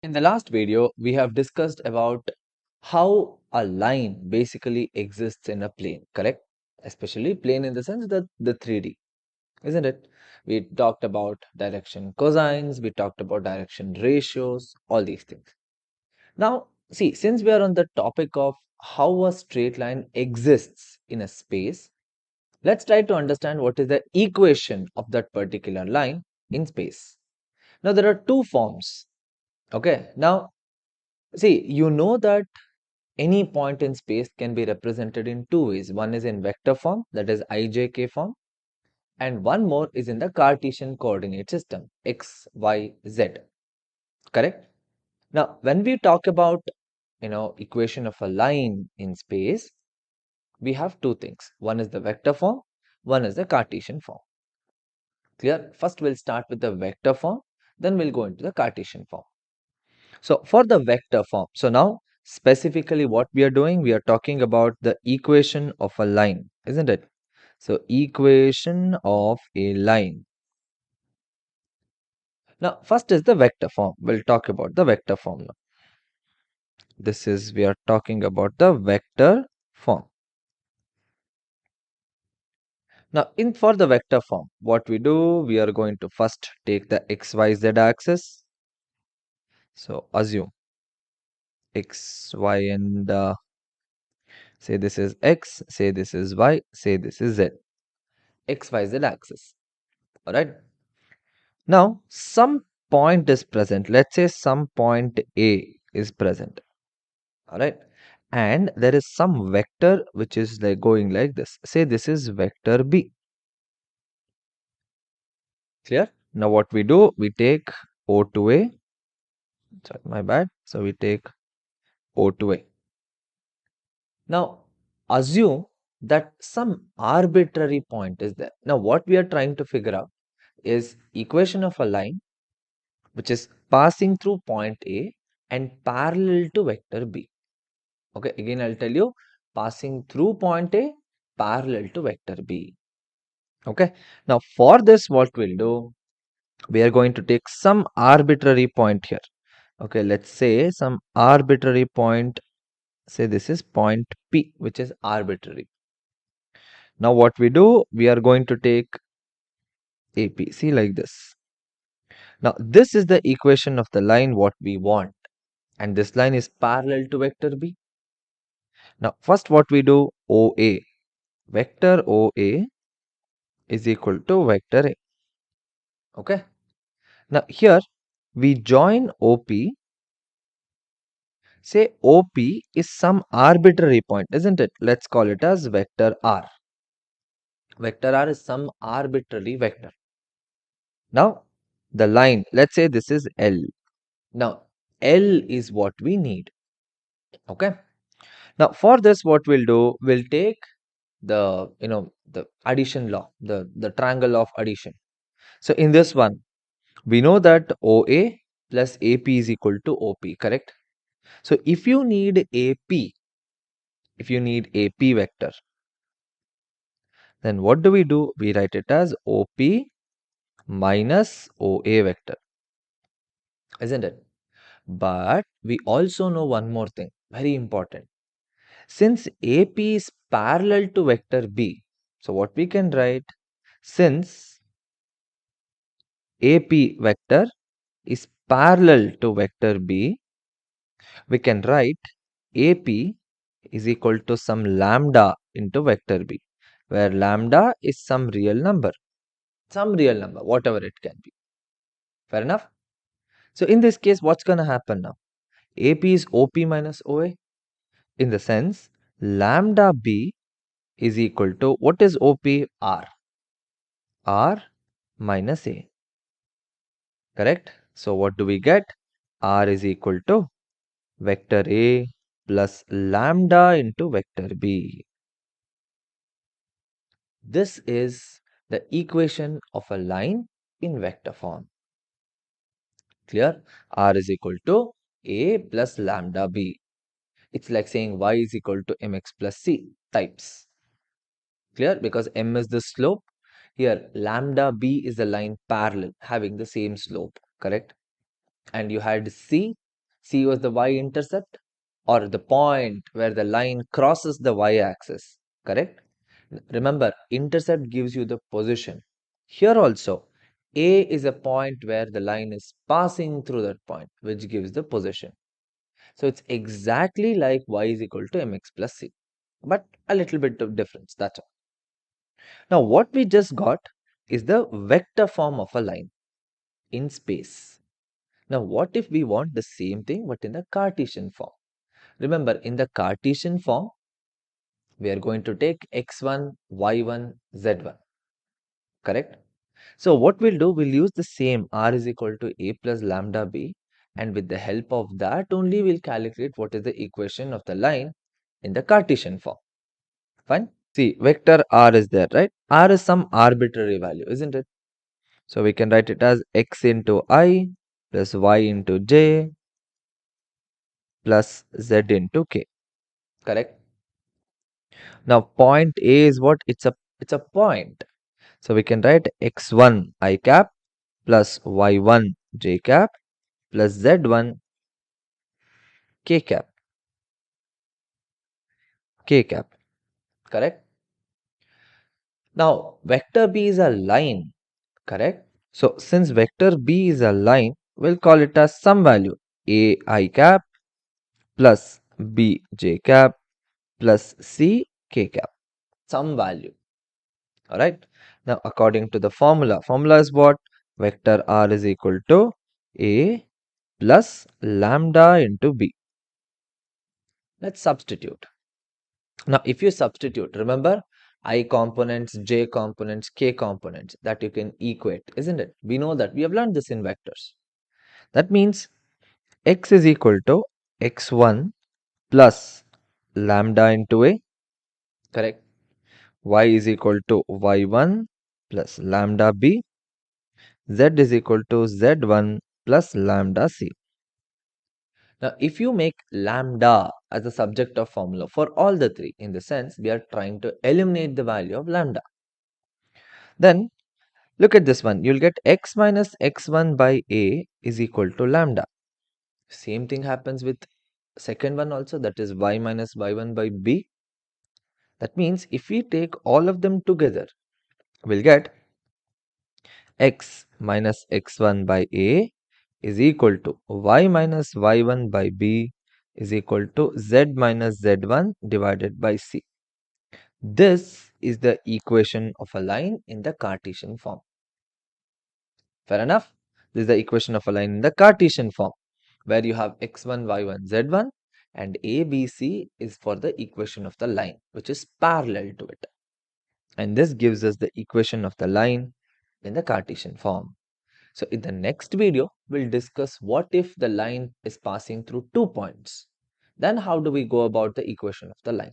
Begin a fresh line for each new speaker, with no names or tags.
In the last video, we have discussed about how a line basically exists in a plane, correct? Especially plane in the sense that the 3D, isn't it? We talked about direction cosines, we talked about direction ratios, all these things. Now, see, since we are on the topic of how a straight line exists in a space, let's try to understand what is the equation of that particular line in space. Now, there are two forms. Okay, now see, you know that any point in space can be represented in two ways. One is in vector form, that is ijk form, and one more is in the Cartesian coordinate system, x, y, z. Correct? Now, when we talk about equation of a line in space, we have two things. One is the vector form, one is the Cartesian form. Clear? First, we'll start with the vector form, then we'll go into the Cartesian form. So for the vector form, so now specifically what we are doing, we are talking about the equation of a line, isn't it? So equation of a line. Now first is the vector form. We'll talk about the vector form now. This is, we are talking about the vector form. Now for the vector form, what we do, we are going to first take the xyz axis. So assume x, y, and say this is x, say this is y, say this is z. XYZ axis. Alright. Now, some point is present. Let's say some point A is present. Alright. And there is some vector which is like going like this. Say this is vector B. Clear? Now, what we do, we take O to A. Sorry, my bad. So, we take O to A. Now, assume that some arbitrary point is there. Now, what we are trying to figure out is equation of a line which is passing through point A and parallel to vector B. Okay, again I'll tell you, passing through point A parallel to vector B. Okay, now for this what we'll do, we are going to take some arbitrary point here. Okay, let's say some arbitrary point, say this is point P, which is arbitrary. Now what we do, we are going to take AP, see like this. Now this is the equation of the line what we want, and this line is parallel to vector B. Now first what we do, OA, vector OA is equal to vector A. Okay. Now here we join OP. Say OP is some arbitrary point, isn't it? Let's call it as vector R. Vector R is some arbitrary vector. Now the line, let's say this is L. Now L is what we need. Okay. Now for this what we'll do, we'll take the the addition law, the triangle of addition. So in this one, we know that OA plus AP is equal to OP, correct? So if you need AP, if you need AP vector, then what do? We write it as OP minus OA vector, isn't it? But we also know one more thing, very important. Since AP is parallel to vector B, so what we can write, since AP vector is parallel to vector B, we can write AP is equal to some lambda into vector B, where lambda is some real number, whatever it can be. Fair enough? So in this case, what's going to happen now? AP is OP minus OA. In the sense, lambda B is equal to, what is OP? R. R minus A. Correct? So what do we get? R is equal to vector A plus lambda into vector B. This is the equation of a line in vector form. Clear? R is equal to A plus lambda B. It's like saying y is equal to mx plus c types. Clear? Because m is the slope. Here lambda B is the line parallel having the same slope. Correct? And you had c C was the y-intercept or the point where the line crosses the y-axis, correct? Remember, intercept gives you the position. Here also, A is a point where the line is passing through that point, which gives the position. So it's exactly like y is equal to mx plus c, but a little bit of difference, that's all. Now, what we just got is the vector form of a line in space. Now, what if we want the same thing but in the Cartesian form? Remember, in the Cartesian form, we are going to take x1, y1, z1, correct? So what we'll do, we'll use the same r is equal to a plus lambda b, and with the help of that only we'll calculate what is the equation of the line in the Cartesian form. Fine? See, vector r is there, right? R is some arbitrary value, isn't it? So we can write it as x into I plus y into j plus z into k, correct? Now point A is what? It's a point. So we can write x1 I cap plus y1 j cap plus z1 k cap, correct? Now vector B is a line, correct? So since vector B is a line, we'll call it as some value a I cap plus b j cap plus c k cap, some value. All right. Now, according to the formula is what? Vector r is equal to a plus lambda into b. Let's substitute. Now, if you substitute, remember I components, j components, k components that you can equate, isn't it? We know that. We have learned this in vectors. That means x is equal to x1 plus lambda into a, correct? Y is equal to y1 plus lambda b, z is equal to z1 plus lambda c. Now, if you make lambda as the subject of formula for all the three, in the sense we are trying to eliminate the value of lambda, then look at this one. You'll get x minus x1 by a is equal to lambda. Same thing happens with second one also, that is y minus y1 by b. That means if we take all of them together, we'll get x minus x1 by a is equal to y minus y1 by b is equal to z minus z1 divided by c. This is the equation of a line in the Cartesian form. Fair enough? This is the equation of a line in the Cartesian form, where you have x1, y1, z1, and a, b, c is for the equation of the line, which is parallel to it. And this gives us the equation of the line in the Cartesian form. So in the next video, we'll discuss what if the line is passing through 2 points. Then how do we go about the equation of the line?